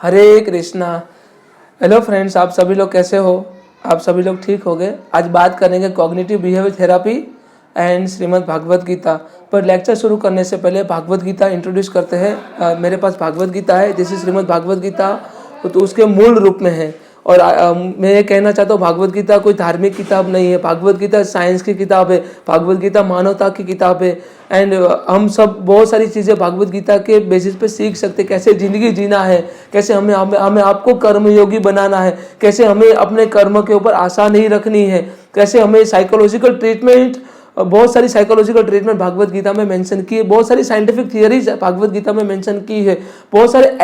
हरे Krishna. Hello friends, आप सभी लोग कैसे हो? आप सभी लोग ठीक हो गए? आज बात करेंगे cognitive behaviour therapy and Shrimad Bhagavad Gita. पर लेक्चर शुरू करने से पहले भागवत गीता इंट्रोड्यूस करते हैं। मेरे पास भागवत गीता है, जैसे श्रीमद् भागवत गीता तो उसके मूल रूप में है। और मैं ये कहना चाहता हूँ, भागवत गीता कोई धार्मिक किताब नहीं है। भागवत गीता साइंस की किताब है, भागवत गीता मानवता की किताब है। एंड हम सब बहुत सारी चीज़ें भागवत गीता के बेसिस पे सीख सकते हैं। कैसे ज़िंदगी जीना है, कैसे हमें आपको कर्मयोगी बनाना है, कैसे हमें अपने कर्म के ऊपर आशा नहीं रखनी है, कैसे हमें साइकोलॉजिकल ट्रीटमेंट, बहुत सारी साइकोलॉजिकल ट्रीटमेंट भागवत गीता में मेंशन की है। बहुत सारी साइंटिफिक थियरीज भागवत गीता में मेंशन की है। बहुत सारे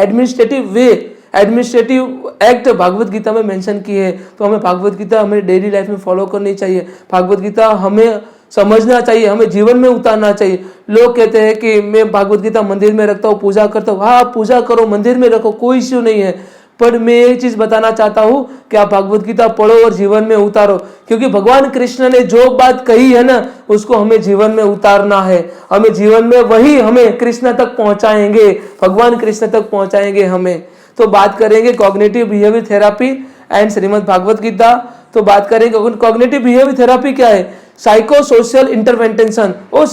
एडमिनिस्ट्रेटिव एक्ट भागवत गीता में मेंशन की है। तो हमें भागवत गीता हमें डेली लाइफ में फॉलो करनी चाहिए। भागवत गीता हमें समझना चाहिए, हमें जीवन में उतारना चाहिए। लोग कहते हैं कि मैं भागवत गीता मंदिर में रखता हूँ, पूजा करता हूँ। हाँ, पूजा करो, मंदिर में रखो, कोई इश्यू नहीं है। पर मैं एक चीज बताना चाहता हूँ कि आप भागवत गीता पढ़ो और जीवन में उतारो, क्योंकि भगवान कृष्ण ने जो बात कही है ना, उसको हमें जीवन में उतारना है। हमें जीवन में वही हमें कृष्ण तक पहुंचाएंगे, भगवान कृष्ण तक पहुंचाएंगे हमें। तो बात करेंगे cognitive behaviour therapy and Shrimad Bhagavad Gita. तो बात करेंगे कॉग्निटिव बिहेवियर थेरापी क्या है। साइको सोशल इंटरवेंशन और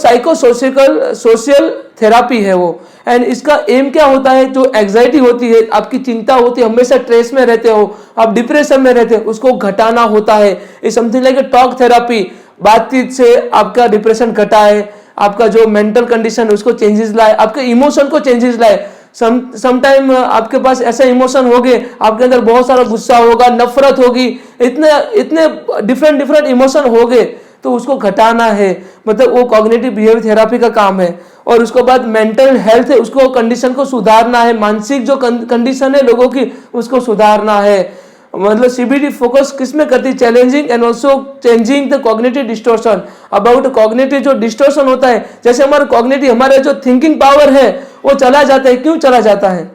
सोशल थेरापी है वो। एंड इसका एम क्या होता है, जो एग्जाइटी होती है, आपकी चिंता होती है, हमेशा स्ट्रेस में रहते हो, आप डिप्रेशन में रहते हो, उसको घटाना होता है। Is something like a talk therapy. बातचीत से आपका डिप्रेशन घटाए, आपका जो मेंटल कंडीशन उसको चेंजेस लाए, आपके इमोशन को चेंजेस लाए। समटाइम आपके पास ऐसे इमोशन हो गए, आपके अंदर बहुत सारा गुस्सा होगा, नफरत होगी, इतने डिफरेंट इमोशन हो गए, तो उसको घटाना है। मतलब वो कॉग्निटिव बिहेवियर थेरापी का काम है। और उसके बाद मेंटल हेल्थ है, उसको कंडीशन को सुधारना है। मानसिक जो कंडीशन है लोगों की, उसको सुधारना है। मतलब सीबीटी फोकस किस में करती है, challenging and also changing the cognitive distortion. About cognitive जो डिस्टॉर्शन होता है, जैसे हमारा कॉग्निटिव, हमारा जो थिंकिंग पावर है वो चला जाता है। क्यों चला जाता है?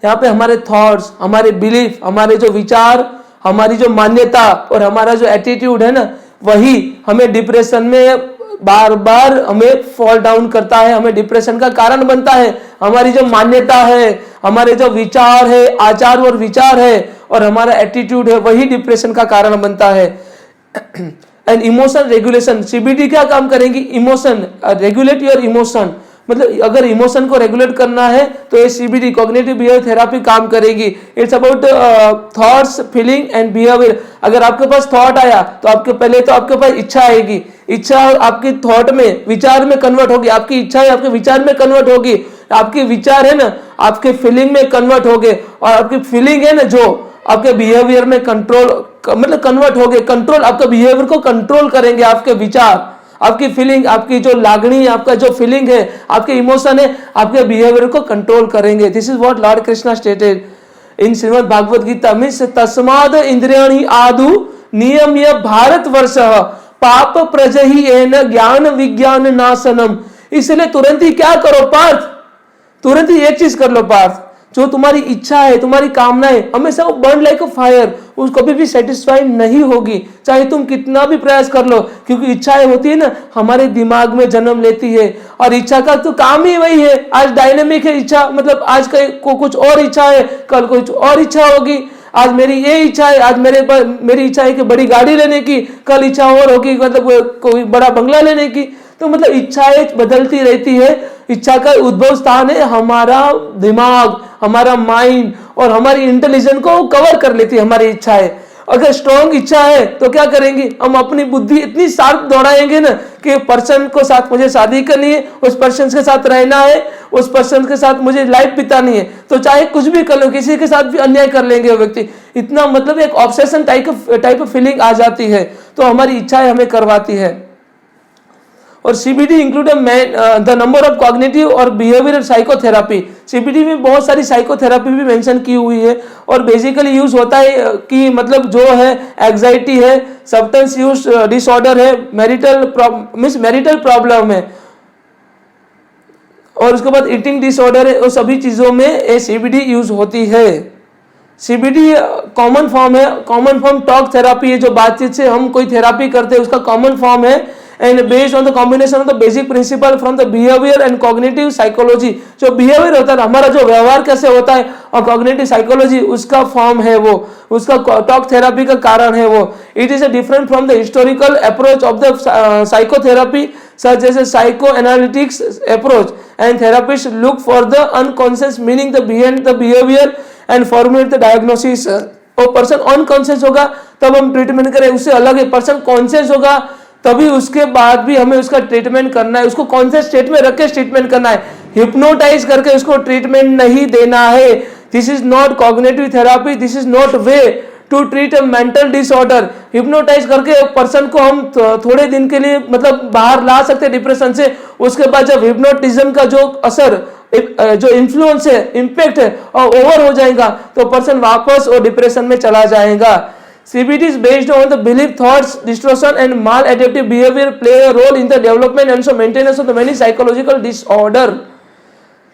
यहाँ पे हमारे थॉट्स, हमारे बिलीफ, हमारे जो विचार, हमारी जो मान्यता और हमारा जो एटीट्यूड है ना, वही हमें डिप्रेशन में बार बार हमें फॉल डाउन करता है, हमें डिप्रेशन का कारण बनता है। हमारी जो मान्यता है, हमारे जो विचार है, आचार और विचार है, और हमारा एटीट्यूड है, वही डिप्रेशन का कारण बनता है। एंड इमोशन रेगुलेशन, सीबीटी क्या काम करेंगी? Emotion, regulate your emotion. मतलब अगर इमोशन को रेगुलेट करना है तो ये सीबीटी कॉग्निटिव बिहेवियर थेरापी काम करेगी। It's about thoughts, feeling and behaviour. अगर आपके पास थॉट आया तो आपके आपके पास इच्छा आएगी। इच्छा आपकी थॉट में, विचार में कन्वर्ट होगी। आपकी इच्छा है आपके विचार में कन्वर्ट होगी। आपके विचार है ना आपके फीलिंग में कन्वर्ट हो गए, और आपकी फीलिंग है ना जो आपके बिहेवियर में मतलब कन्वर्ट हो गए। कंट्रोल, आपका बिहेवियर को कंट्रोल करेंगे आपके विचार, आपकी फीलिंग, आपकी जो लागणी, आपका जो फीलिंग है, आपके इमोशन है, आपके बिहेवियर को कंट्रोल करेंगे। This is what lord Krishna stated in Shrimad Bhagavad Gita. Means तस्माद इंद्रियाणि आदु नियम्य भारतवर्ष पाप प्रजहि एन ज्ञान विज्ञान नाशनम। इसलिए तुरंत ही क्या करो पार्थ, तुरंत ही एक चीज कर लो पार्थ, जो तुम्हारी इच्छा है, तुम्हारी कामना है, हमेशा वो बर्न लाइक अ फायर, वो कभी भी सेटिस्फाइड नहीं होगी, चाहे तुम कितना भी प्रयास कर लो। क्योंकि इच्छाएं होती है ना, हमारे दिमाग में जन्म लेती है, और इच्छा का तो काम ही वही है। आज डायनेमिक है इच्छा, मतलब आज को कुछ और इच्छा है, कल कुछ और इच्छा होगी। आज मेरी ये इच्छा है, आज मेरी इच्छा है कि बड़ी गाड़ी लेने की, कल इच्छा और होगी मतलब कोई बड़ा बंगला लेने की। तो मतलब इच्छाएं बदलती रहती है। इच्छा का उद्भव स्थान है हमारा दिमाग, हमारा माइंड, और हमारी इंटेलिजेंस को कवर कर लेती है हमारी इच्छाएं। अगर स्ट्रॉन्ग इच्छा है तो क्या करेंगे, हम अपनी बुद्धि इतनी शार्प दौड़ाएंगे ना कि पर्सन को साथ मुझे शादी करनी है, उस पर्सन के साथ रहना है, उस पर्सन के साथ मुझे लाइफ बितानी है, तो चाहे कुछ भी कर लो, किसी के साथ भी अन्याय कर लेंगे वो व्यक्ति। इतना मतलब एक ऑब्सेशन टाइप ऑफ फीलिंग आ जाती है। तो हमारी इच्छाएं हमें करवाती है। और CBT include the number of cognitive और बिहेवियरल साइकोथेरापी। सीबीटी में बहुत सारी साइकोथेरापी भी मेंशन की हुई है, और बेसिकली यूज होता है कि मतलब जो है एग्जाइटी है, सब्सटेंस यूज डिसऑर्डर है, मैरिटल प्रॉब्लम है, और उसके बाद ईटिंग डिसऑर्डर है, और सभी चीजों में सीबीटी यूज होती है। सीबीटी कॉमन फॉर्म है, कॉमन फॉर्म टॉक थेरापी है, जो बातचीत से हम कोई थेरापी करते हैं उसका कॉमन फॉर्म है। and based on the combination of the basic principle from the behavior and cognitive psychology, जो behavior होता है हमारा, जो व्यवहार कैसे होता है, और cognitive psychology उसका फॉर्म है, वो उसका टॉक थेरापी का कारण है वो. It is a different from the historical approach of the psychotherapy such as a psychoanalytics approach, and therapists look for the unconscious meaning the behind the behavior and formulate the diagnosis. और person unconscious होगा तब हम treatment करें, उससे अलग है. Person conscious होगा तभी उसके बाद भी हमें उसका ट्रीटमेंट करना है, उसको कॉन्शियस स्टेट में रख के ट्रीटमेंट करना है. हिप्नोटाइज करके उसको ट्रीटमेंट नहीं देना है. This is not cognitive therapy, this is not way to treat a mental disorder. Hypnotize करके पर्सन को हम थोड़े दिन के लिए मतलब बाहर ला सकते हैं डिप्रेशन से. उसके बाद जब हिप्नोटिज्म का जो असर, जो इन्फ्लुएंस है, इंपैक्ट है, और ओवर हो जाएगा तो पर्सन वापस और डिप्रेशन में चला जाएगा. CBT is based on the belief, thoughts, distortion and maladaptive behavior play a role in the development and so maintenance of the many psychological disorder.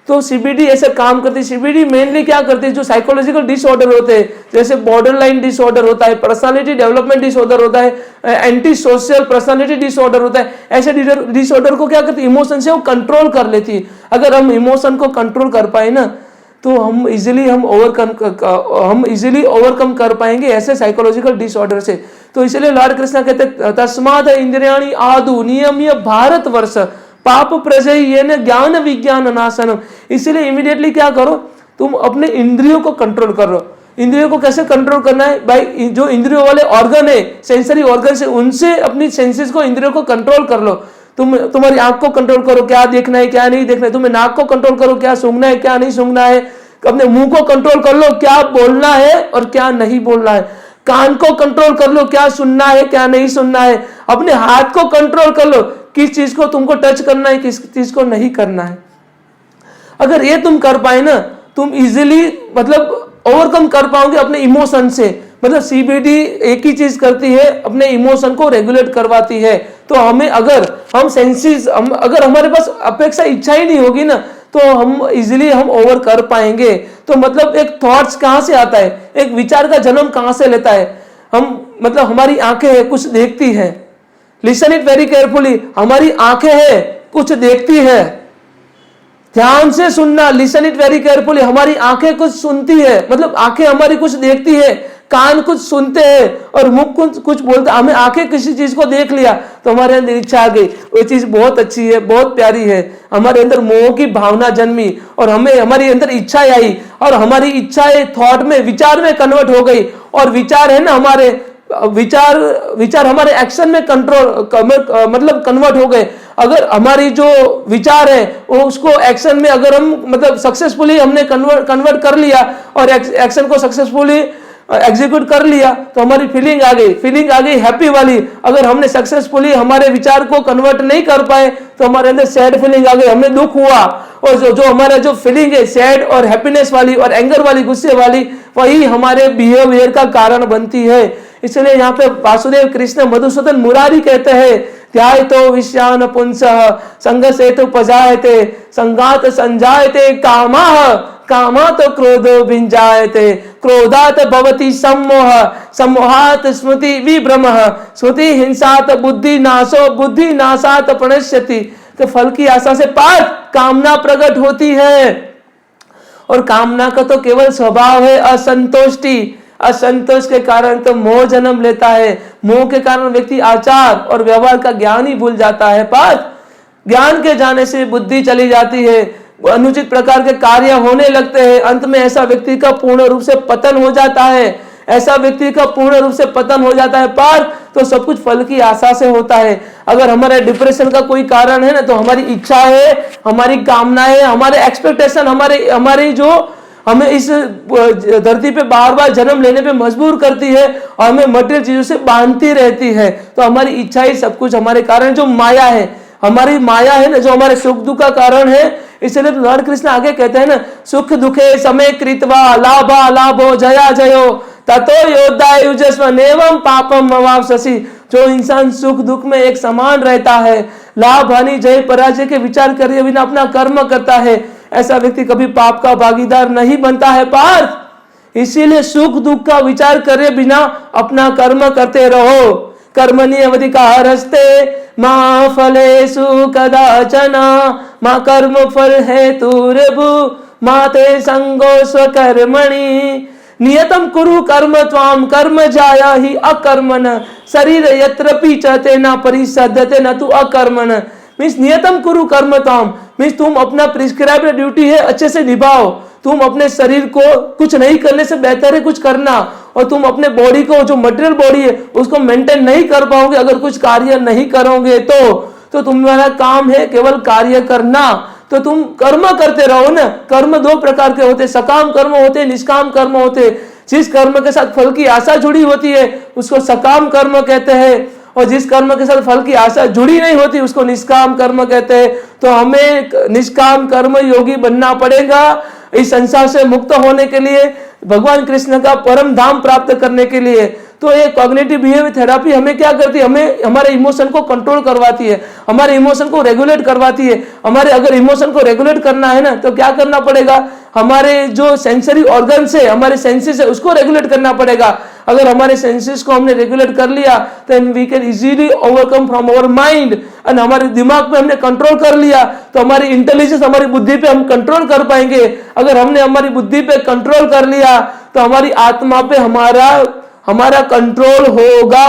तो CBT ऐसे काम करती है. CBT मेनली क्या करती है, जो साइकोलॉजिकल डिसऑर्डर होते हैं, जैसे बॉर्डरलाइन डिसऑर्डर होता है, पर्सनालिटी डेवलपमेंट डिसऑर्डर होता है, एंटी सोशल पर्सनालिटी डिसऑर्डर होता है. ऐसे डिसऑर्डर को क्या करती है, इमोशन से वो कंट्रोल कर लेती है. अगर हम इमोशन को कंट्रोल कर पाए ना तो हम इजीली ओवरकम कर पाएंगे ऐसे साइकोलॉजिकल डिसऑर्डर से. तो इसलिए लॉर्ड कृष्णा कहते हैं तस्माद इंद्रियाणि आदु नियम्य भारतवर्ष पाप प्रजयन ज्ञान विज्ञान नाशनम. इसलिए इमीडिएटली क्या करो, तुम अपने इंद्रियों को कंट्रोल करो. इंद्रियों को कैसे कंट्रोल करना है भाई, जो इंद्रियों वाले ऑर्गन है, सेंसरी ऑर्गन से, उनसे अपनी सेंसेस को, इंद्रियों को कंट्रोल कर लो. तुम्हारी आंख को कंट्रोल करो, क्या देखना है क्या नहीं देखना है. तुम्हें नाक को कंट्रोल करो, क्या सूंघना है क्या नहीं सूंघना है. अपने मुंह को कंट्रोल कर लो, क्या बोलना है और क्या नहीं बोलना है. कान को कंट्रोल कर लो, क्या सुनना है क्या नहीं सुनना है. अपने हाथ को कंट्रोल कर लो, किस चीज को तुमको टच करना है, किस चीज को नहीं करना है. अगर ये तुम कर पाए ना, तुम इजीली मतलब ओवरकम कर पाओगे अपने इमोशन से. मतलब सीबीडी एक ही चीज करती है, अपने इमोशन को रेगुलेट करवाती है. तो हमें अगर हम सेंसेस, अगर हमारे पास अपेक्षा इच्छा ही नहीं होगी ना, तो हम इजीली हम ओवर कर पाएंगे. तो मतलब एक थॉट्स कहां से आता है, एक विचार का जन्म कहां से लेता है. हम मतलब हमारी आंखें कुछ देखती है, लिसन इट वेरी केयरफुली. हमारी आंखें हैं कुछ देखती है, ध्यान से सुनना, लिसन इट वेरी केयरफुली. हमारी आंखें कुछ सुनती है, मतलब आंखें हमारी कुछ देखती है, कान कुछ सुनते हैं और मुख कुछ बोलते. हमें आंखें किसी चीज को देख लिया तो हमारे अंदर इच्छा आ गई, वो चीज बहुत अच्छी है, बहुत प्यारी है. हमारे अंदर मोह की भावना जन्मी और हमें हमारी अंदर इच्छाएं आई, और हमारी इच्छाएं थॉट में, विचार में कन्वर्ट हो गई. और विचार है ना, हमारे विचार हमारे एक्शन में मतलब कन्वर्ट हो गए. अगर हमारी जो विचार है वो उसको एक्शन में अगर हम मतलब सक्सेसफुली हमने कन्वर्ट कर लिया और एक्शन को सक्सेसफुली एग्जीक्यूट कर लिया, तो हमारी फीलिंग आ गई हैप्पी वाली. अगर हमने सक्सेसफुली हमारे विचार को कन्वर्ट नहीं कर पाए तो हमारे अंदर सैड फीलिंग आ गई, हमें दुख हुआ. और जो हमारा जो फीलिंग है सैड और हैप्पीनेस वाली और एंगर वाली, गुस्से वाली, वही हमारे बिहेवियर का कारण बनती है. इसलिए यहाँ पे वासुदेव कृष्ण मधुसूदन मुरारी कहते हैं ध्याय तो विषयान पुंसः संग से तो पजायते संगात संजायते कामाः कामात् क्रोधो भिंजायते क्रोधात् भवति सम्मोह सम्मोहात् स्मृति विभ्रमः स्मृति हिंसात् बुद्धि नाशो बुद्धि नाशात् प्रणश्यति. तो फल की आशा से पाप कामना प्रकट होती है, और कामना का तो केवल स्वभाव है असंतोष्टि. असंतोष के कारण तो मोह जन्म लेता है, मोह के कारण व्यक्ति आचार और व्यवहार का ज्ञान ही भूल जाता है. पाप ज्ञान के जाने से बुद्धि चली जाती है, अनुचित प्रकार के कार्य होने लगते हैं. अंत में ऐसा व्यक्ति का पूर्ण रूप से पतन हो जाता है, ऐसा व्यक्ति का पूर्ण रूप से पतन हो जाता है. पर तो सब कुछ फल की आशा से होता है. अगर हमारे डिप्रेशन का कोई कारण है ना, तो हमारी इच्छा है, हमारी कामना है, हमारे एक्सपेक्टेशन, हमारी जो हमें इस धरती पे बार बार जन्म लेने पे मजबूर करती है और हमें मटेरियल चीजों से बांधती रहती है. तो हमारी इच्छा ही सब कुछ हमारे कारण, जो माया है, हमारी माया है ना, जो हमारे सुख दुख का कारण है. इसलिए लॉर्ड कृष्ण आगे कहते हैं ना, सुख दुखे समय कृत्वा लाभा लाभो जया जयो ततो योद्धा युजस्व नेवम पापम मवाप्स्यसि. जो इंसान सुख दुख में एक समान रहता है, लाभ हानि जय पराजय के विचार करे बिना अपना कर्म करता है, ऐसा व्यक्ति कभी पाप का भागीदार नहीं बनता है. पार्थ इसीलिए सुख दुख का विचार करे बिना अपना कर्म करते रहो. कर्मणि अवधि का हरस्ते मा फलेषु कदाचन मा कर्म फल हेतुर्भु मा ते संगो स्वकर्मणि नियतम कुरु कर्म त्वाम कर्म जाया ही अकर्मण शरीर यत्र पीचते न परिसद्यते न तु अकर्मण। मीन्स नियतम कुरु कर्म त्वाम मीन्स तुम अपना प्रिस्क्राइब्ड ड्यूटी है अच्छे से निभाओ। तुम अपने शरीर को कुछ नहीं करने से बेहतर है कुछ करना, और तुम अपने बॉडी को जो मटेरियल बॉडी है उसको मेंटेन नहीं कर पाओगे अगर कुछ कार्य नहीं करोगे तो तुम्हारा काम है केवल कार्य करना। तो तुम कर्म करते रहो ना। कर्म दो प्रकार के होते, सकाम कर्म होते, निष्काम कर्म होते। जिस कर्म के साथ फल की आशा जुड़ी होती है उसको सकाम कर्म कहते हैं, और जिस कर्म के साथ फल की आशा जुड़ी नहीं होती उसको निष्काम कर्म कहते हैं। तो हमें निष्काम कर्म योगी बनना पड़ेगा इस संसार से मुक्त होने के लिए, भगवान कृष्ण का परम धाम प्राप्त करने के लिए। तो ये कॉग्निटिव बिहेवियर थेरेपी हमें क्या करती है, हमें हमारे इमोशन को कंट्रोल करवाती है, हमारे इमोशन को रेगुलेट करवाती है। हमारे अगर इमोशन को रेगुलेट करना है ना तो क्या करना पड़ेगा, हमारे जो सेंसरी ऑर्गन्स है, हमारे सेंसेस है, उसको रेगुलेट करना पड़ेगा। अगर हमारे सेंसेस को हमने रेगुलेट कर लिया then we can easily overcome from our mind. और हमारे दिमाग पे हमने कंट्रोल कर लिया तो हमारी इंटेलिजेंस, हमारी बुद्धि पे हम कंट्रोल कर पाएंगे। अगर हमने हमारी बुद्धि पे कंट्रोल कर लिया तो हमारी आत्मा पे हमारा कंट्रोल होगा।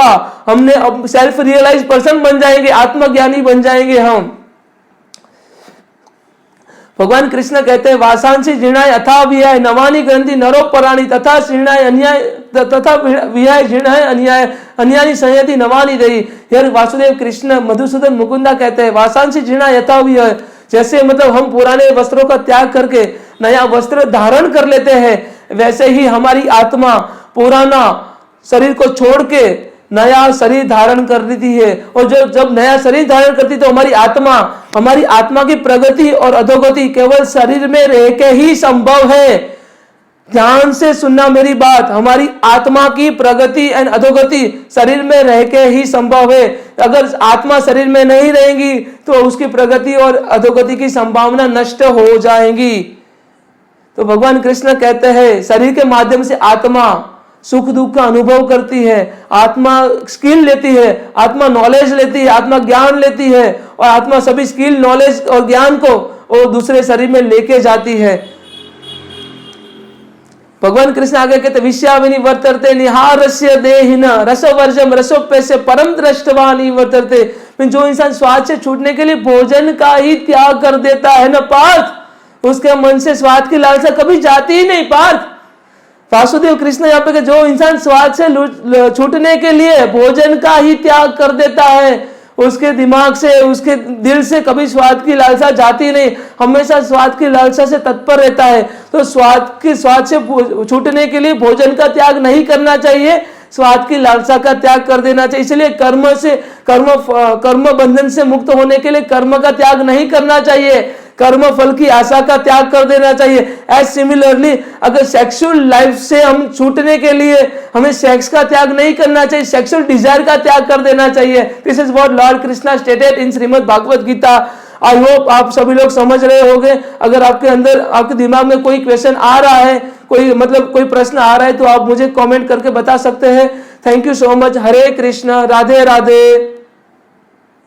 हमने अब सेल्फ रियलाइज पर्सन बन जाएंगे, आत्मज्ञानी बन जाएंगे हम। भगवान कृष्ण कहते हैं वासांसी जीर्णाय अथा विहाय नवानी ग्रंथि नरोपराणी तथा शीर्णाय अन्याय तथा विहाय जीर्णाय अन्यानी संयति नवानी दही। यार वासुदेव कृष्ण मधुसूदन मुकुंदा कहते हैं वासांसी जीर्णाय यथा विहाय, जैसे मतलब हम पुराने वस्त्रों का त्याग करके नया वस्त्र धारण कर लेते हैं, वैसे ही हमारी आत्मा पुराना शरीर को छोड़ के नया शरीर धारण कर लेती है। और जब नया शरीर धारण करती तो हमारी आत्मा की प्रगति और अधोगति केवल शरीर में रह के ही संभव है। ध्यान से सुनना मेरी बात, हमारी आत्मा की प्रगति एंड अधोगति शरीर में रह के ही संभव है। अगर आत्मा शरीर में नहीं रहेगी तो उसकी प्रगति और अधोगति की संभावना नष्ट हो जाएगी। तो भगवान कृष्ण कहते हैं शरीर के माध्यम से आत्मा सुख दुख का अनुभव करती है, आत्मा स्किल लेती है, आत्मा नॉलेज लेती है, आत्मा ज्ञान लेती है, और आत्मा सभी स्किल नॉलेज और ज्ञान को वो दूसरे शरीर में लेके जाती है। भगवान कृष्ण आगे कहते विषयाविनी वर्तते निहारस्य देहिन रसवर्जम रसोप्यस्य परम दृष्टवा निवर्तते। जो इंसान स्वाद से छूटने के लिए भोजन का ही त्याग कर देता है ना पार्थ, उसके मन से स्वाद की लालसा कभी जाती ही नहीं पार्थ। वासुदेव कृष्ण यहाँ पे जो इंसान स्वाद से छूटने के लिए भोजन का ही त्याग कर देता है उसके दिमाग से, उसके दिल से कभी स्वाद की लालसा जाती नहीं, हमेशा स्वाद की लालसा से तत्पर रहता है। तो स्वाद से छूटने के लिए भोजन का त्याग नहीं करना चाहिए, स्वाद की लालसा का त्याग कर देना चाहिए। इसलिए कर्म बंधन से मुक्त होने के लिए कर्म का त्याग नहीं करना चाहिए, कर्म फल की आशा का त्याग कर देना चाहिए। एज सिमिलरली अगर सेक्सुअल लाइफ से हम छूटने के लिए हमें सेक्स का त्याग नहीं करना चाहिए, सेक्सुअल डिजायर का त्याग कर देना चाहिए। This is what lord Krishna stated in Shrimad Bhagavad Gita. I hope आप सभी लोग समझ रहे होंगे। अगर आपके अंदर आपके दिमाग में कोई क्वेश्चन आ रहा है, कोई प्रश्न आ रहा है तो आप मुझे कमेंट करके बता सकते हैं। Thank you so much. Hare Krishna, Radhe Radhe.